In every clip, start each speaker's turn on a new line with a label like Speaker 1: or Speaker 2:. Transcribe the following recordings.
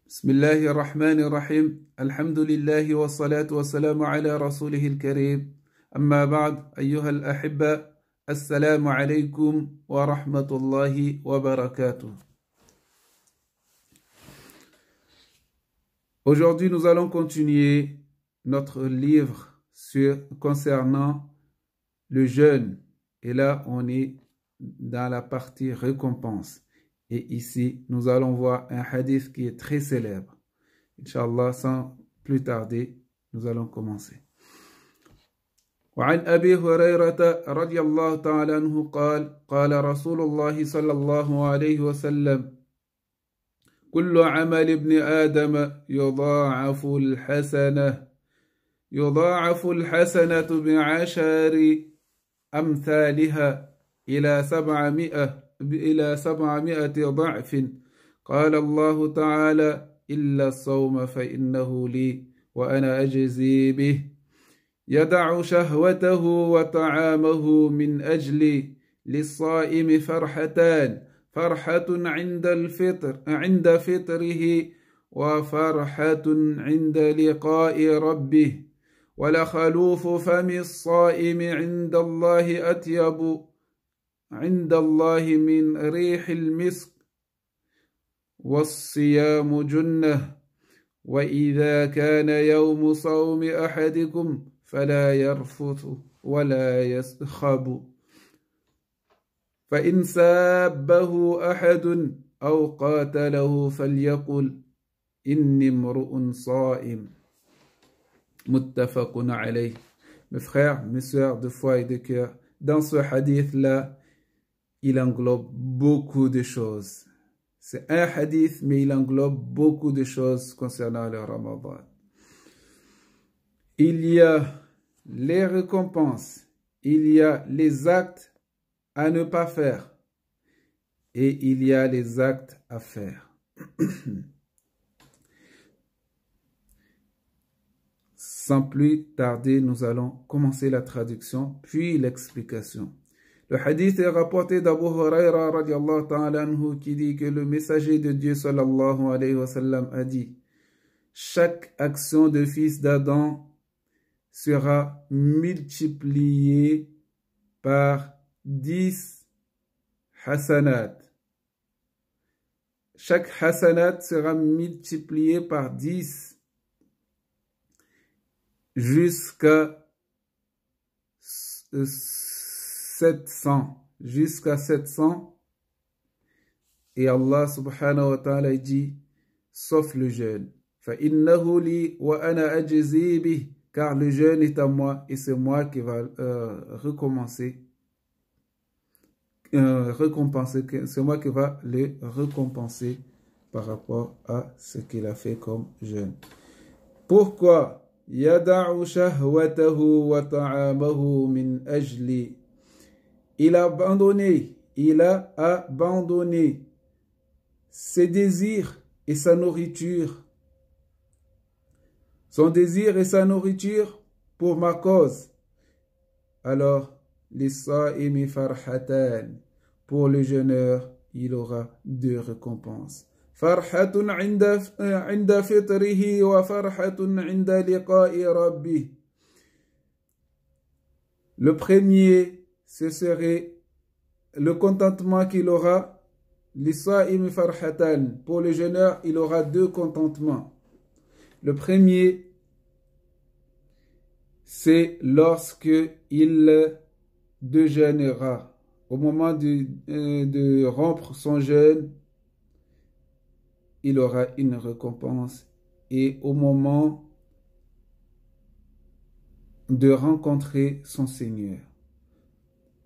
Speaker 1: بسم الله الرحمن الرحيم الحمد لله والصلاة والسلام على رسوله الكريم أما بعد أيها الأحبة السلام عليكم ورحمة الله وبركاته. Aujourd'hui, nous allons continuer notre livre concernant le jeûne. Et là, on est dans la partie récompense. Et ici, nous allons voir un hadith qui est très célèbre. Inch'Allah, sans plus tarder, nous allons commencer. وعن أبي هريرة رضي الله تعالى عنه قال قال رسول الله صلى الله عليه وسلم كل عمل ابن آدم يضاعف الحسنة بعشر أمثالها إلى 700 ضعف. قال الله تعالى إلا الصوم فإنه لي وأنا أجزي به يدع شهوته وطعامه من أجلي للصائم فرحتان فرحة عند فطره وفرحة عند لقاء ربه ولخلوف فم الصائم عند الله أطيب عند الله من ريح المسك والصيام جنة وإذا كان يوم صوم أحدكم فلا يرفث ولا يسخب فإن سابه أحد أو قاتله فليقل إني امرؤ صائم متفق عليه. Mes frères, mes sœurs de foi et de cœur, dans ce hadith-là, il englobe beaucoup de choses. C'est un hadith, mais il englobe beaucoup de choses concernant le Ramadan. Il y a les récompenses, il y a les actes à ne pas faire et il y a les actes à faire. Sans plus tarder, nous allons commencer la traduction, puis l'explication. Le hadith est rapporté d'Abu Huraira radiallahu ta'ala anhu qui dit que le messager de Dieu sallallahu alayhi wa sallam a dit: chaque action de fils d'Adam sera multipliée par 10 hasanat. Chaque hasanat sera multipliée par 10 jusqu'à 700. Et Allah subhanahu wa ta'ala dit, sauf le jeûne. فَإِنَّهُ لِي وَأَنَا أَجْزِي بِهِ. Car le jeûne est à moi et c'est moi qui va récompenser. C'est moi qui va le récompenser par rapport à ce qu'il a fait comme jeûne. Pourquoi? يَدَعُ شَهْوَتَهُ وَطَعَامَهُ مِنْ أَجْلِي. Il a abandonné ses désirs et sa nourriture. Son désir et sa nourriture pour ma cause. Alors, لِلصَّائِمِ فَرْحَتَانِ. Pour le jeûneur, il aura 2 récompenses. فرحة عند فطره وفرحة عند لقاء ربه. Le premier, ce serait le contentement qu'il aura. لِلصَّائِمِ فَرْحَتَانِ. Pour le jeûneur, il aura 2 contentements. Le premier, c'est lorsque il déjeunera. Au moment de rompre son jeûne, il aura une récompense. Et au moment de rencontrer son Seigneur.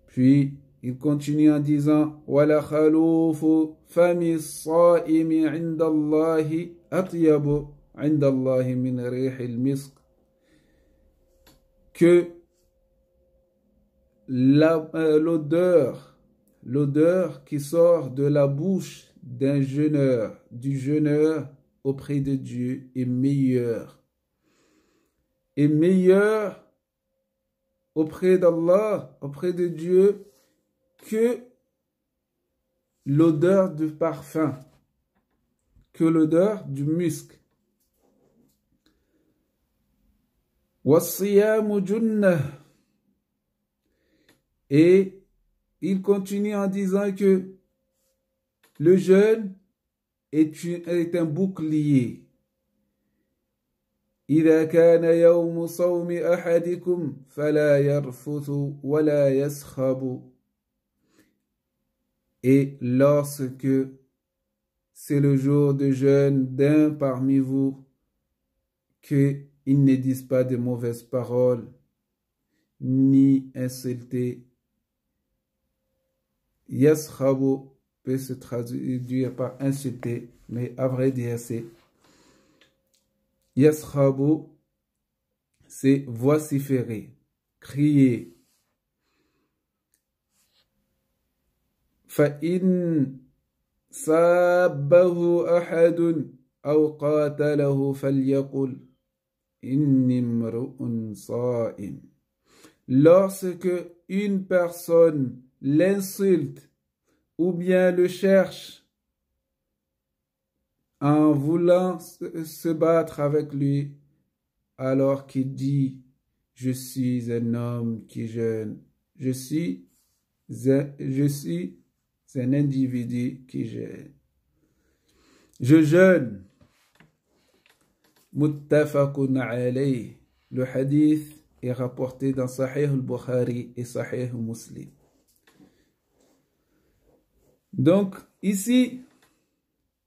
Speaker 1: Puis, il continue en disant وَلَخَلُوفُ فَمِ الصَّائِمِ عِنْدَ اللَّهِ أَطْيَبُ عِنْدَ اللَّهِ مِنْ رِيحِ الْمِسْكِ. Que l'odeur qui sort de la bouche du jeûneur auprès de Dieu est meilleure. Et meilleure auprès d'Allah, auprès de Dieu, que l'odeur du parfum que l'odeur du musc. وَالصِّيَامُ جُنَّةٌ. Et il continue en disant que le jeûne est un bouclier. إذا كان يوم صوم أحدكم فلا يرفث ولا يسخب. Et lorsque c'est le jour de jeûne d'un parmi vous, qu'il ne dise pas de mauvaises paroles, ni insulter. Yaskhabu peut se traduire par insulter, mais à vrai dire c'est Yaskhabu, c'est vociférer, crier. فإن سابه أحد أو قاتله فليقل إني امرؤ صائم. Lorsque une personne l'insulte ou bien le cherche en voulant se battre avec lui, alors qu'il dit je suis un homme qui jeûne, je suis un individu qui jeûne. Je jeûne. Muttafaqun alayh. Le hadith est rapporté dans Sahih al-Bukhari et Sahih Muslim. Donc, ici,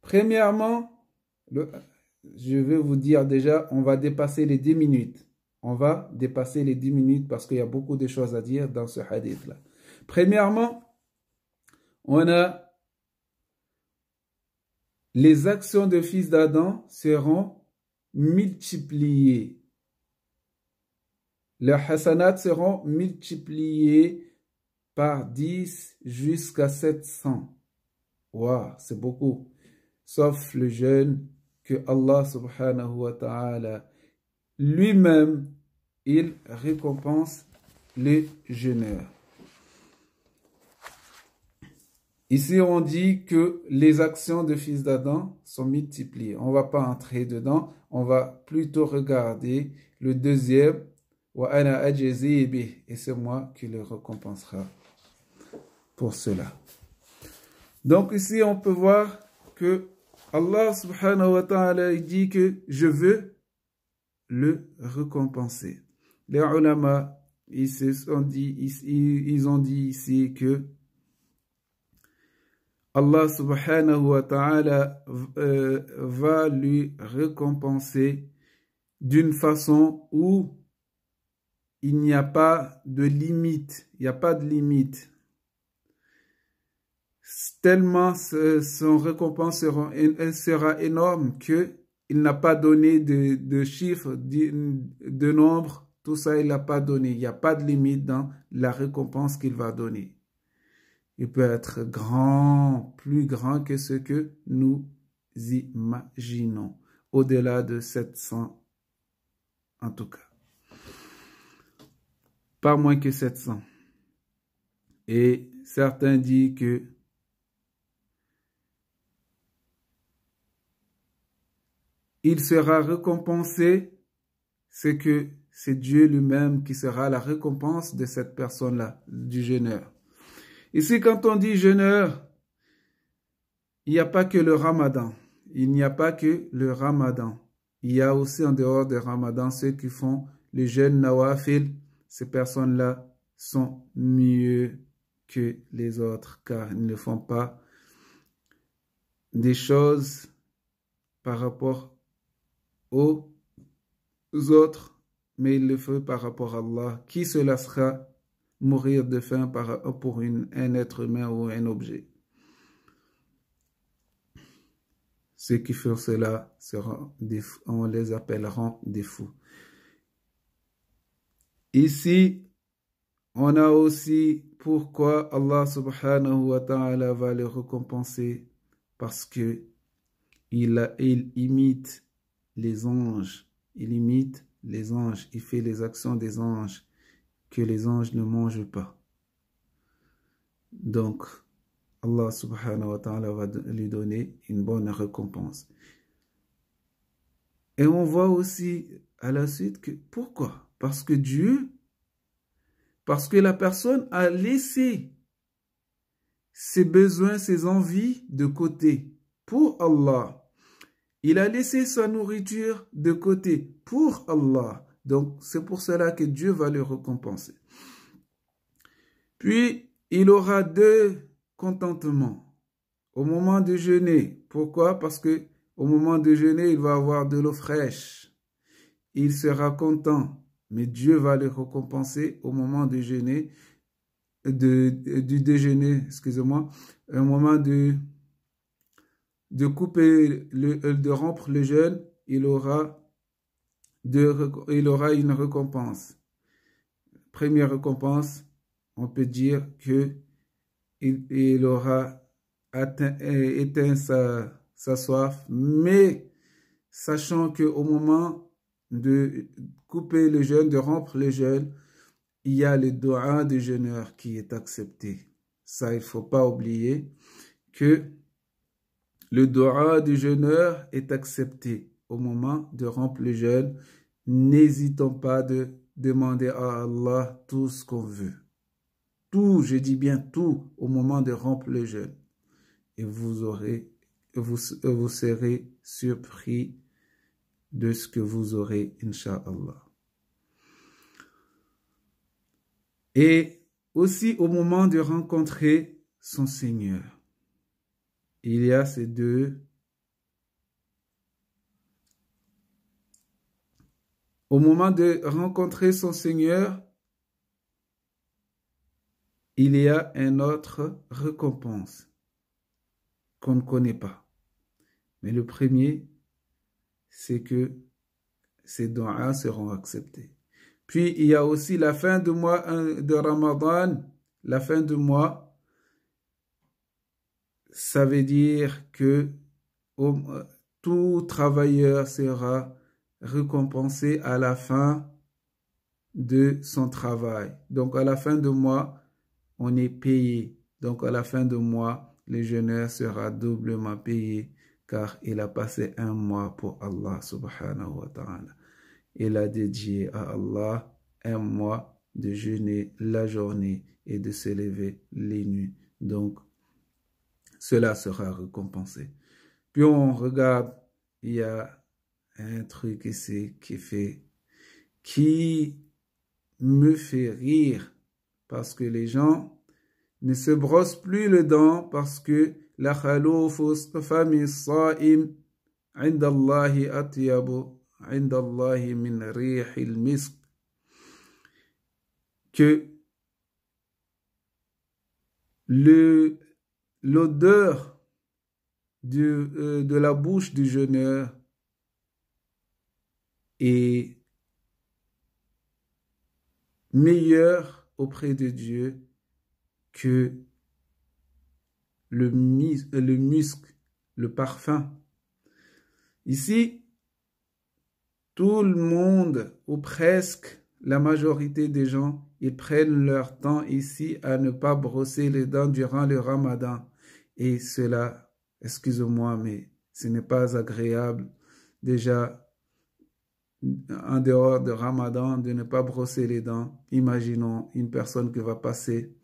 Speaker 1: premièrement, je vais vous dire déjà, on va dépasser les 10 minutes. On va dépasser les 10 minutes parce qu'il y a beaucoup de choses à dire dans ce hadith-là. Premièrement, on a les actions de fils d'Adam seront multipliées. Les hasanats seront multipliés par 10 jusqu'à 700. Waouh, c'est beaucoup. Sauf le jeûne que Allah subhanahu wa ta'ala lui-même, il récompense les jeûneurs. Ici, on dit que les actions de fils d'Adam sont multipliées. On ne va pas entrer dedans. On va plutôt regarder le deuxième. Et c'est moi qui le récompensera pour cela. Donc ici, on peut voir que Allah subhanahu wa ta'ala dit que je veux le récompenser. Les ulama, ils ont dit ici que Allah subhanahu wa ta'ala va lui récompenser d'une façon où il n'y a pas de limite. Il n'y a pas de limite. Tellement son récompense sera énorme qu'il n'a pas donné de chiffres, de nombre. Tout ça, il n'a pas donné. Il n'y a pas de limite dans la récompense qu'il va donner. Il peut être grand, plus grand que ce que nous imaginons. Au-delà de 700, en tout cas. Pas moins que 700. Et certains disent que il sera récompensé, c'est que c'est Dieu lui-même qui sera la récompense de cette personne-là, du jeûneur. Ici, quand on dit jeûneur, il n'y a pas que le ramadan. Il n'y a pas que le ramadan. Il y a aussi en dehors du ramadan ceux qui font le jeûne nawafil. Ces personnes-là sont mieux que les autres car ils ne font pas des choses par rapport aux autres, mais ils le font par rapport à Allah. Qui se laissera mourir de faim pour un être humain ou un objet? Ceux qui font cela, on les appellera des fous. Ici, on a aussi pourquoi Allah subhanahu wa ta'ala va les récompenser, parce que il imite les anges. Il imite les anges. Il fait les actions des anges que les anges ne mangent pas. Donc, Allah subhanahu wa ta'ala va lui donner une bonne récompense. Et on voit aussi à la suite que, pourquoi? Parce que la personne a laissé ses besoins, ses envies de côté pour Allah. Il a laissé sa nourriture de côté pour Allah. Donc, c'est pour cela que Dieu va le récompenser. Puis, il aura 2 contentements au moment de jeûner. Pourquoi? Parce que au moment de jeûner, il va avoir de l'eau fraîche. Il sera content, mais Dieu va le récompenser au moment de jeûner, du déjeuner, excusez-moi, un moment de couper, de rompre le jeûne, il aura une récompense. Première récompense, on peut dire que il aura éteint sa soif, mais sachant qu'au moment de couper le jeûne, de rompre le jeûne, il y a le doua du jeûneur qui est accepté. Ça, il ne faut pas oublier que le doua du jeûneur est accepté au moment de rompre le jeûne. N'hésitons pas de demander à Allah tout ce qu'on veut. Tout, je dis bien tout, au moment de rompre le jeûne. Et vous serez surpris de ce que vous aurez, Inch'Allah. Et aussi au moment de rencontrer son Seigneur. Il y a ces 2. Au moment de rencontrer son Seigneur, il y a une autre récompense qu'on ne connaît pas. Mais le premier, c'est que ces doigts seront acceptés. Puis, il y a aussi la fin du mois de Ramadan. La fin du mois, ça veut dire que tout travailleur sera récompensé à la fin de son travail. Donc, à la fin du mois, on est payé. Donc, à la fin du mois, le jeûneur sera doublement payé car il a passé un mois pour Allah subhanahu wa ta'ala. Il a dédié à Allah un mois de jeûner la journée et de se lever les nuits. Donc, cela sera récompensé. Puis on regarde, il y a un truc ici qui me fait rire parce que les gens ne se brossent plus les dents parce que la khalouf fami sa'im inda Allahi atyabu inda Allahi min rihil misk, que l'odeur de la bouche du jeûneur est meilleure auprès de Dieu que le musc, le parfum. Ici, tout le monde, ou presque la majorité des gens, ils prennent leur temps ici à ne pas brosser les dents durant le Ramadan. Et cela, excusez-moi, mais ce n'est pas agréable. Déjà, en dehors de Ramadan, de ne pas brosser les dents. Imaginons une personne qui va passer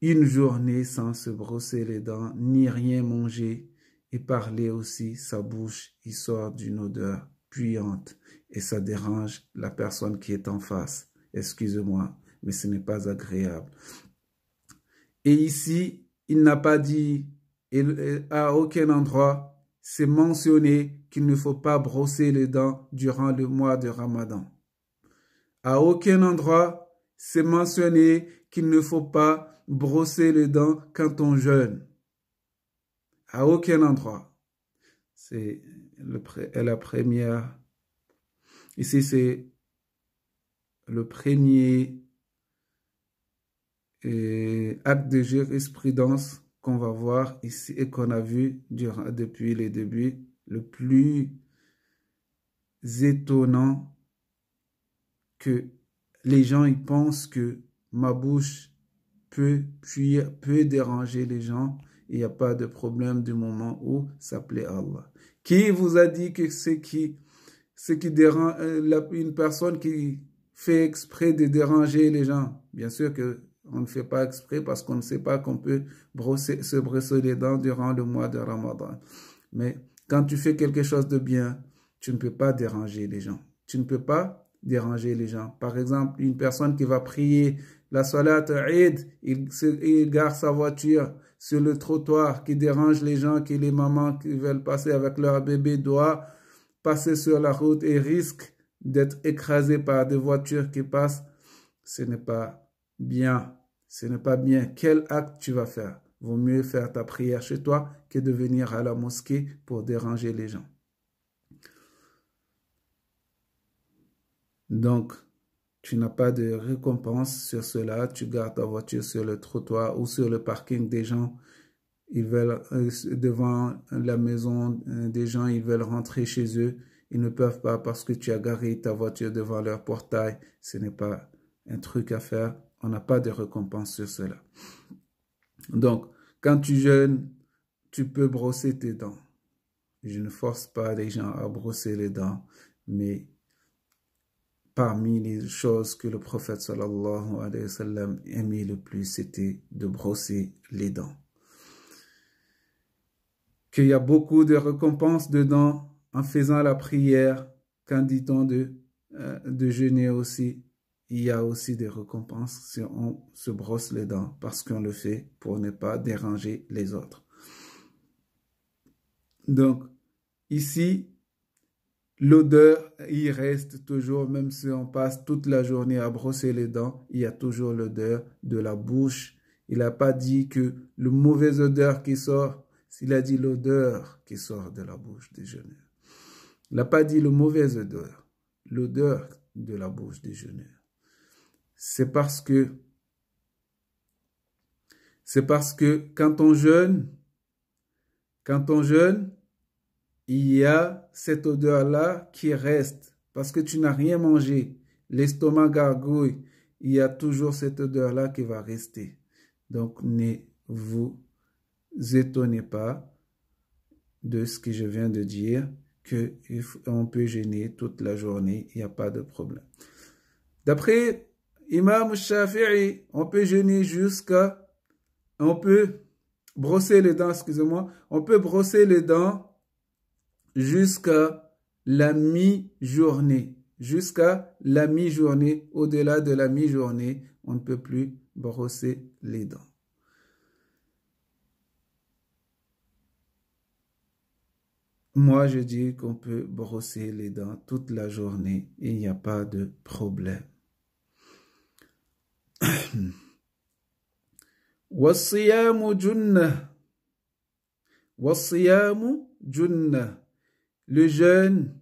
Speaker 1: une journée sans se brosser les dents, ni rien manger, et parler aussi, sa bouche, il sort d'une odeur puante, et ça dérange la personne qui est en face. Excusez-moi, mais ce n'est pas agréable. Et ici, il n'a pas dit, à aucun endroit, c'est mentionné qu'il ne faut pas brosser les dents durant le mois de Ramadan. À aucun endroit, c'est mentionné qu'il ne faut pas brosser les dents quand on jeûne. À aucun endroit. C'est la première. Ici, c'est le premier acte de jurisprudence qu'on va voir ici et qu'on a vu depuis les débuts. Le plus étonnant que les gens ils pensent que ma bouche peut déranger les gens. Il n'y a pas de problème du moment où ça plaît à Allah. Qui vous a dit que ce qui dérange, une personne qui fait exprès de déranger les gens? Bien sûr que on ne fait pas exprès parce qu'on ne sait pas qu'on peut se brosser les dents durant le mois de Ramadan. Mais quand tu fais quelque chose de bien, tu ne peux pas déranger les gens. Tu ne peux pas déranger les gens. Par exemple, une personne qui va prier la salat Eid, il gare sa voiture sur le trottoir, qui dérange les gens, qui les mamans qui veulent passer avec leur bébé doit passer sur la route et risque d'être écrasé par des voitures qui passent. Ce n'est pas bien. Ce n'est pas bien. Quel acte tu vas faire? Vaut mieux faire ta prière chez toi que de venir à la mosquée pour déranger les gens. Donc, tu n'as pas de récompense sur cela. Tu gardes ta voiture sur le trottoir ou sur le parking des gens. Ils veulent, devant la maison des gens, ils veulent rentrer chez eux. Ils ne peuvent pas parce que tu as garé ta voiture devant leur portail. Ce n'est pas un truc à faire. On n'a pas de récompense sur cela. Donc, quand tu jeûnes, tu peux brosser tes dents. Je ne force pas les gens à brosser les dents, mais parmi les choses que le prophète sallallahu alayhi wa sallam aimait le plus, c'était de brosser les dents. Qu'il y a beaucoup de récompenses dedans en faisant la prière, quand dit-on de jeûner aussi. Il y a aussi des récompenses si on se brosse les dents parce qu'on le fait pour ne pas déranger les autres. Donc, ici, l'odeur, il reste toujours, même si on passe toute la journée à brosser les dents, il y a toujours l'odeur de la bouche. Il n'a pas dit que le mauvais odeur qui sort, il a dit l'odeur qui sort de la bouche des jeûneurs. Il n'a pas dit le mauvais odeur, l'odeur de la bouche des jeûneurs. C'est parce que quand on jeûne, il y a cette odeur-là qui reste parce que tu n'as rien mangé. L'estomac gargouille, il y a toujours cette odeur-là qui va rester. Donc, ne vous étonnez pas de ce que je viens de dire, qu'on peut jeûner toute la journée, il n'y a pas de problème. D'après Imam Shafi'i, on peut jeûner on peut brosser les dents, excusez-moi, on peut brosser les dents jusqu'à la mi-journée. Jusqu'à la mi-journée, au-delà de la mi-journée, on ne peut plus brosser les dents. Moi, je dis qu'on peut brosser les dents toute la journée et il n'y a pas de problème. وَالصِّيَامُ جُنَّةٌ وَالصِّيَامُ جُنَّةٌ. Le jeûne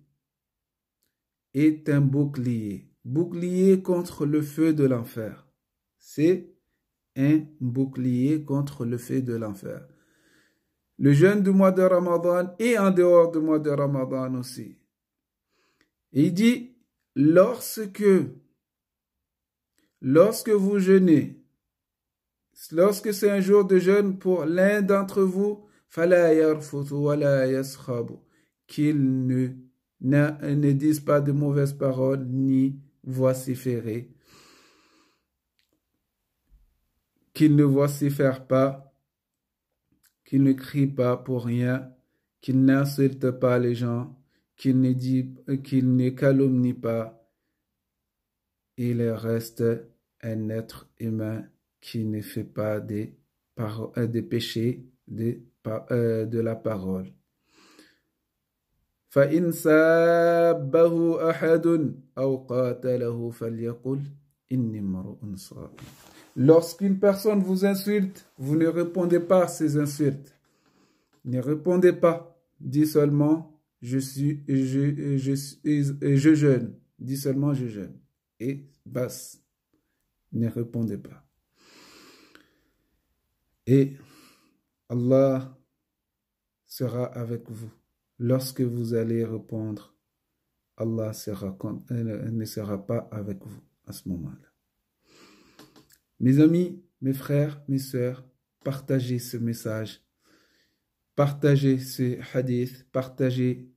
Speaker 1: est un bouclier. Bouclier contre le feu de l'enfer. C'est un bouclier contre le feu de l'enfer. Le jeûne du mois de Ramadan et en dehors du mois de Ramadan aussi. Et il dit, lorsque vous jeûnez, lorsque c'est un jour de jeûne pour l'un d'entre vous, qu'il ne dise pas de mauvaises paroles ni vociférer, qu'il ne vocifère pas, qu'il ne crie pas pour rien, qu'il n'insulte pas les gens, qu'il ne calomnie pas. Il reste un être humain qui ne fait pas des péchés de la parole. فَإِنْ سَابَّهُ أَحَدٌ أَوْ قَاتَلَهُ فَلْيَقُلْ إِنِّي امْرُؤٌ صَائِمٌ. Lorsqu'une personne vous insulte, vous ne répondez pas à ces insultes. Ne répondez pas. Dis seulement je jeûne. Dis seulement je jeûne. Et bas. Ne répondez pas. Et Allah sera avec vous. Lorsque vous allez répondre, Allah ne sera pas avec vous à ce moment-là. Mes amis, Mes frères, mes sœurs, partagez ce message, partagez ce hadith, partagez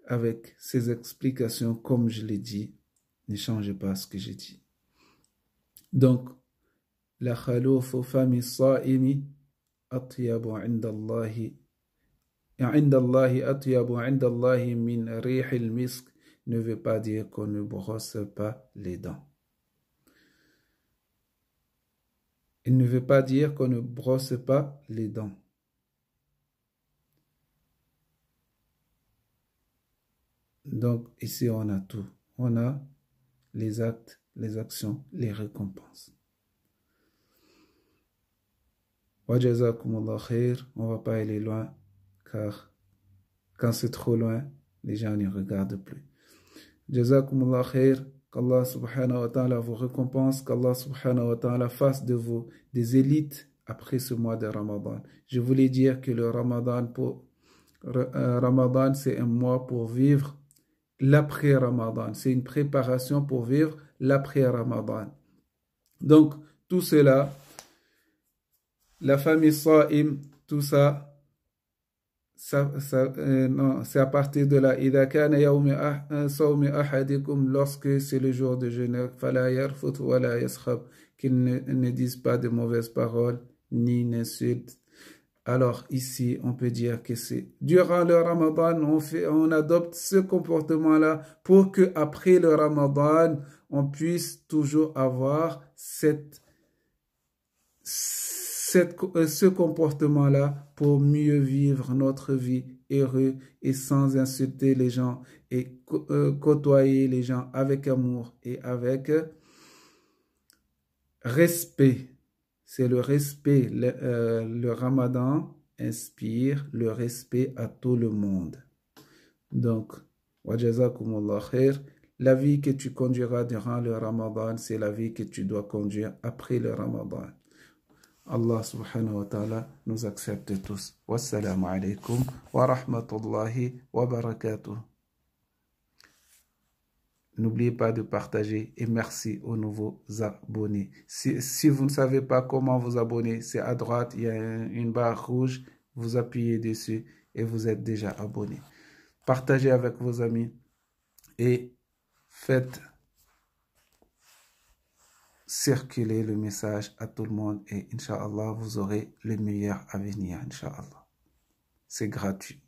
Speaker 1: avec ces explications comme je l'ai dit. Ne changez pas ce que j'ai dit. Donc, la khalouf fami sa'imi atyabu indallahi atyabu indallahi min rihil misk ne veut pas dire qu'on ne brosse pas les dents. Il ne veut pas dire qu'on ne brosse pas les dents. Donc, ici, on a tout. On a les actes, les actions, les récompenses. Wa jazakumullah khair. On ne va pas aller loin, car quand c'est trop loin, les gens ne regardent plus. Jazakumullah khair. Qu'Allah subhanahu wa ta'ala vous récompense, qu'Allah subhanahu wa ta'ala fasse de vous des élites après ce mois de Ramadan. Je voulais dire que le Ramadan, c'est un mois pour vivre l'après-Ramadan. C'est une préparation pour vivre l'après-Ramadan. Donc, tout cela, la famille Sa'im, tout ça, c'est à partir de là. Lorsque c'est le jour de jeûne, qu'ils ne disent pas de mauvaises paroles ni d'insultes. Alors ici, on peut dire que c'est durant le Ramadan, on adopte ce comportement-là pour que après le Ramadan, on puisse toujours avoir ce comportement-là pour mieux vivre notre vie heureux et sans insulter les gens et côtoyer les gens avec amour et avec respect. C'est le respect. Le Ramadan inspire le respect à tout le monde. Donc, wa jazakumullah khair. La vie que tu conduiras durant le Ramadan, c'est la vie que tu dois conduire après le Ramadan. Allah subhanahu wa ta'ala nous accepte tous. Wassalamu alaikum wa rahmatullahi wa barakatuh. N'oubliez pas de partager et merci aux nouveaux abonnés. Si vous ne savez pas comment vous abonner, c'est à droite, il y a une barre rouge, vous appuyez dessus et vous êtes déjà abonné. Partagez avec vos amis et faites circuler le message à tout le monde et Inch'Allah, vous aurez le meilleur à venir, Inch'Allah. C'est gratuit.